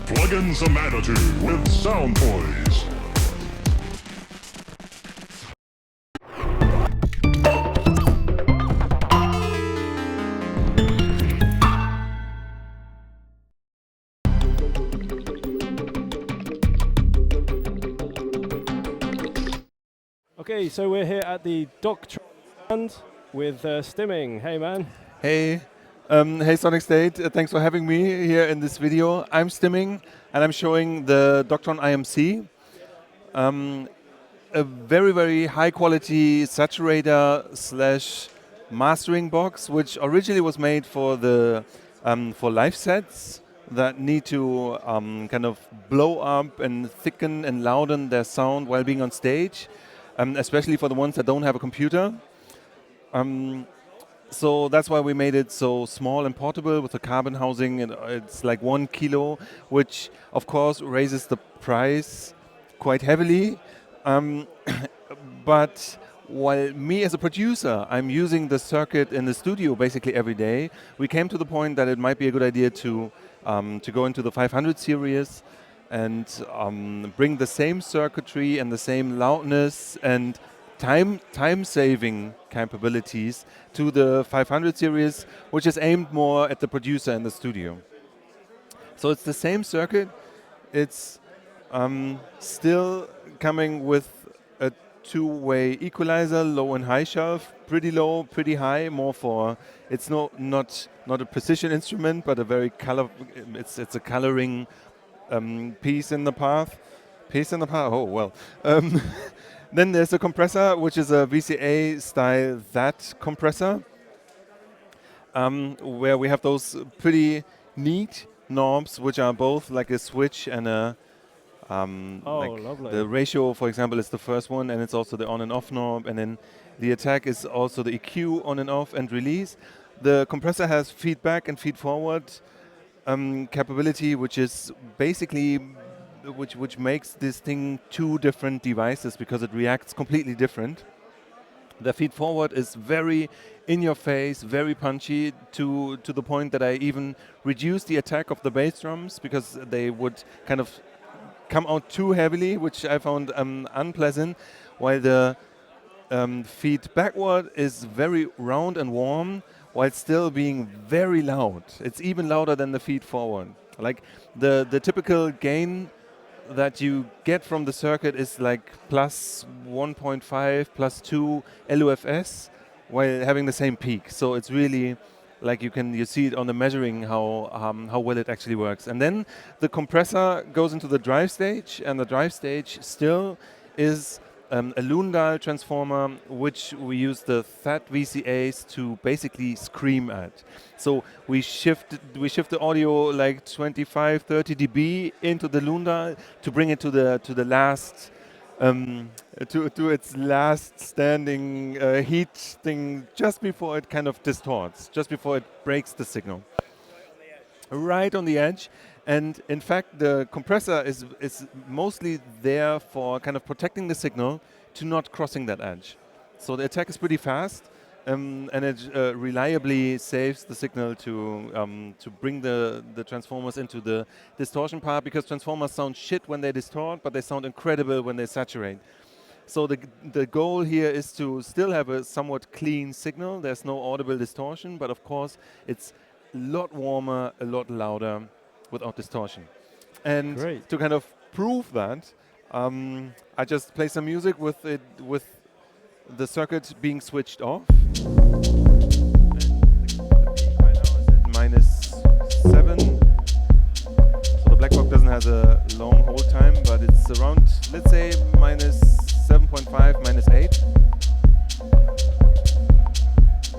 Plug in some attitude with Sound Toys. Okay, so we're here at the Doctron with Stimming. Hey, man. Hey, hey Sonicstate, thanks for having me here in this video. I'm Stimming and I'm showing the Doctron IMC, a very, very high quality saturator slash mastering box, which originally was made for the for live sets that need to kind of blow up and thicken and louden their sound while being on stage, especially for the ones that don't have a computer. So that's why we made it so small and portable with the carbon housing. And it's like 1 kilo, which of course raises the price quite heavily. But while me as a producer, I'm using the circuit in the studio basically every day, we came to the point that it might be a good idea to go into the 500 series and bring the same circuitry and the same loudness and time-saving capabilities to the 500 series, which is aimed more at the producer in the studio. So it's the same circuit. It's still coming with a two-way equalizer, low and high shelf, pretty low, pretty high, more for, it's not a precision instrument, but a very it's a coloring piece in the path. Oh, well. Then there's a compressor, which is a VCA style that compressor, where we have those pretty neat knobs, which are both like a switch and a Lovely. The ratio, for example, is the first one, and it's also the on and off knob, and then the attack is also the EQ on and off and release. The compressor has feedback and feed forward capability, which is basically which makes this thing two different devices because it reacts completely different. The feed forward is very in your face, very punchy, to the point that I even reduced the attack of the bass drums because they would kind of come out too heavily, which I found unpleasant, while the feed backward is very round and warm while still being very loud. It's even louder than the feed forward. Like the typical gain that you get from the circuit is like plus 1.5, plus 2 LUFS while having the same peak. So it's really like you see it on the measuring how well it actually works. And then the compressor goes into the drive stage, and the drive stage still is a Lundahl transformer, which we use the THAT VCAs to basically scream at. So we shift the audio like 25, 30 dB into the Lundahl to bring it to the last to its last standing heat thing, just before it kind of distorts, just before it breaks the signal. Right on the edge. And in fact, the compressor is mostly there for kind of protecting the signal to not crossing that edge. So the attack is pretty fast, and it reliably saves the signal to bring the transformers into the distortion part, because transformers sound shit when they distort, but they sound incredible when they saturate. So the goal here is to still have a somewhat clean signal. There's no audible distortion, but of course it's a lot warmer, a lot louder, without distortion. And Great. to kind of prove that, I just play some music with the circuit being switched off. And the peak right now is at -7. So the black box doesn't have a long hold time, but it's around, let's say, -7.5, -8.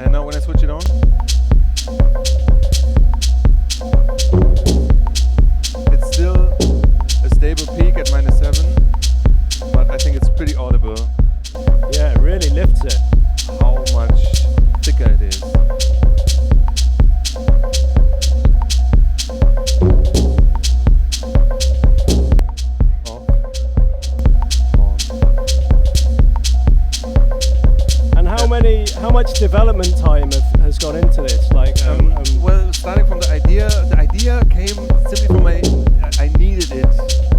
And now when I switch it on, it's still a stable peak at -7, but I think it's pretty audible. Yeah, it really lifts it. How much thicker it is. Off. On. And how much development time has gone into this? Like, well, starting from the idea came simply for I needed it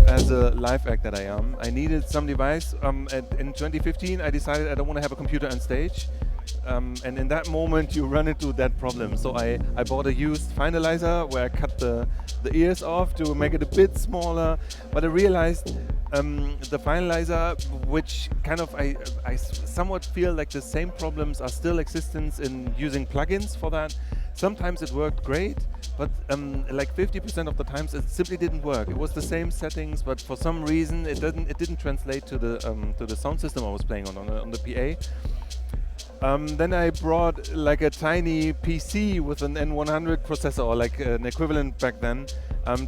as a live act that I am. I needed some device. In 2015, I decided I don't want to have a computer on stage. And in that moment, you run into that problem. So I bought a used finalizer where I cut the ears off to make it a bit smaller. But I realized the finalizer, which kind of I somewhat feel like the same problems are still existent in using plugins for that. Sometimes it worked great, but like 50% of the times it simply didn't work. It was the same settings, but for some reason it didn't translate to the sound system I was playing on the PA. Then I brought like a tiny PC with an N100 processor, or like an equivalent back then,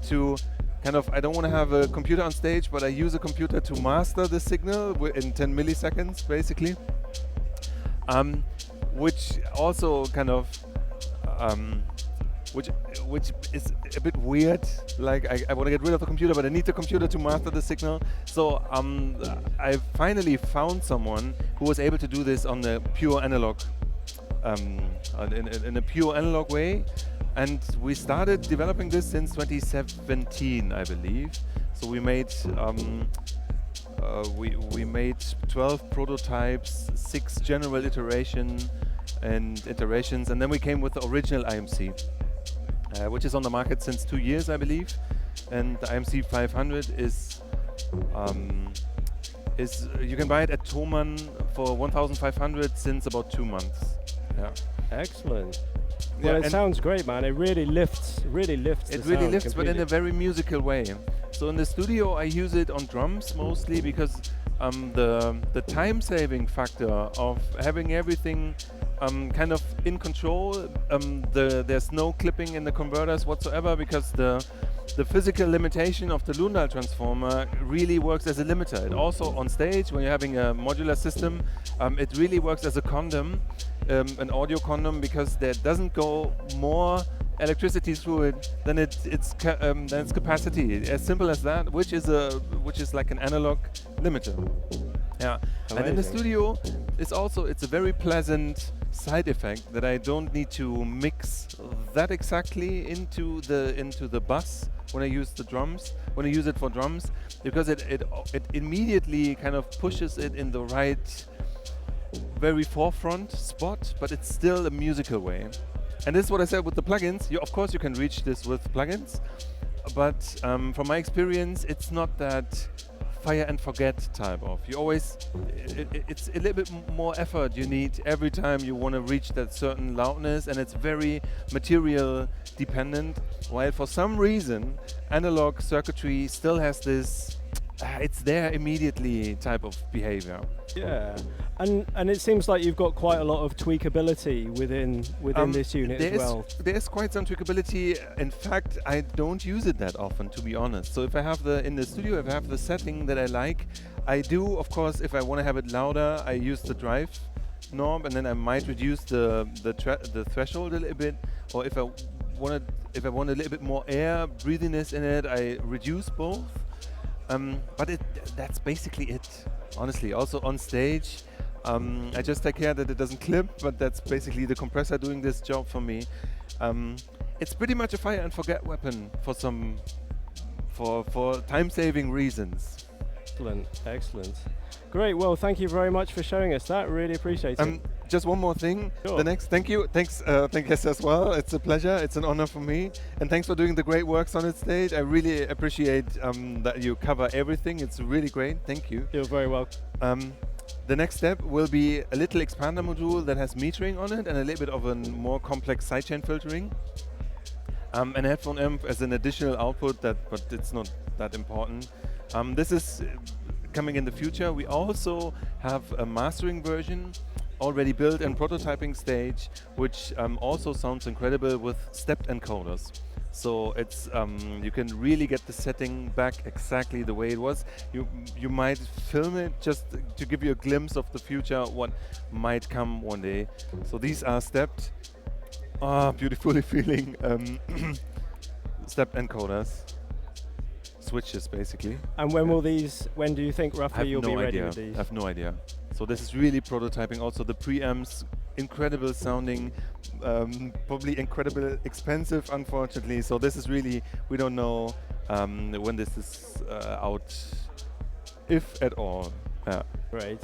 to kind of, I don't want to have a computer on stage, but I use a computer to master the signal in 10 milliseconds, basically. Which also kind of, which is a bit weird. Like I want to get rid of the computer, but I need the computer to master the signal. So I finally found someone who was able to do this on the pure analog, in a pure analog way. And we started developing this since 2017, I believe. So we made we made 12 prototypes, 6 general iterations, and then we came with the original IMC, which is on the market since 2 years, I believe. And the IMC 500 is you can buy it at Thomann for 1,500 since about 2 months. Yeah. Excellent. Well, it sounds great, man. It really lifts. It really lifts, but in a very musical way. So in the studio, I use it on drums mostly because the time-saving factor of having everything kind of in control. There's no clipping in the converters whatsoever because the physical limitation of the Lundahl transformer really works as a limiter. It also on stage, when you're having a modular system, it really works as a condom, an audio condom, because there doesn't go more electricity through it than its capacity. As simple as that, which is like an analog limiter. Yeah. Amazing. And in the studio, it's a very pleasant side effect that I don't need to mix that exactly into the bus when I use it for drums, because it immediately kind of pushes it in the right, very forefront spot, but it's still a musical way. And this is what I said with the plugins. Of course you can reach this with plugins, but from my experience, it's not that fire and forget type of. You always, it's a little bit more effort you need every time you want to reach that certain loudness, and it's very material dependent, while for some reason analog circuitry still has this it's there immediately type of behavior. Yeah, and it seems like you've got quite a lot of tweakability within this unit as well. There's quite some tweakability. In fact, I don't use it that often, to be honest. So if I have in the studio, if I have the setting that I like, I do, of course, if I want to have it louder, I use the drive knob, and then I might reduce the threshold a little bit. Or if I want a little bit more air, breathiness in it, I reduce both. But that's basically it, honestly. Also on stage, I just take care that it doesn't clip, but that's basically the compressor doing this job for me. It's pretty much a fire and forget weapon for time-saving reasons. Excellent. Great, well, thank you very much for showing us that. Really appreciate it. Just one more thing. Sure. Thank you as well. It's a pleasure. It's an honor for me. And thanks for doing the great work on Sonicstate. I really appreciate that you cover everything. It's really great. Thank you. You're very welcome. The next step will be a little expander module that has metering on it and a little bit of a more complex sidechain filtering. An headphone amp as an additional output, but it's not that important. This is coming in the future. We also have a mastering version already built in prototyping stage, which also sounds incredible with stepped encoders. So it's you can really get the setting back exactly the way it was. You might film it just to give you a glimpse of the future, what might come one day. So these are stepped, beautifully feeling stepped encoders. Switches basically. And when do you think roughly you'll be ready with these? I have no idea. So this is really prototyping. Also the preamps incredible sounding, probably incredible expensive, unfortunately. So this is really, we don't know when this is out, if at all. Yeah. Great.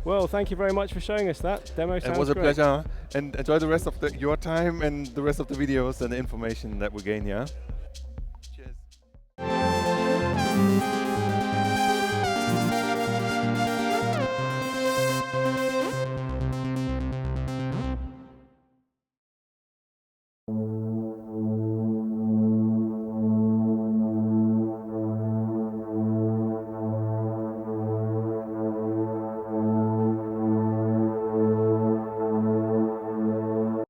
Well, thank you very much for showing us that demo. It Sounds was a great. pleasure, and enjoy the rest of your time and the rest of the videos and the information that we gain, yeah?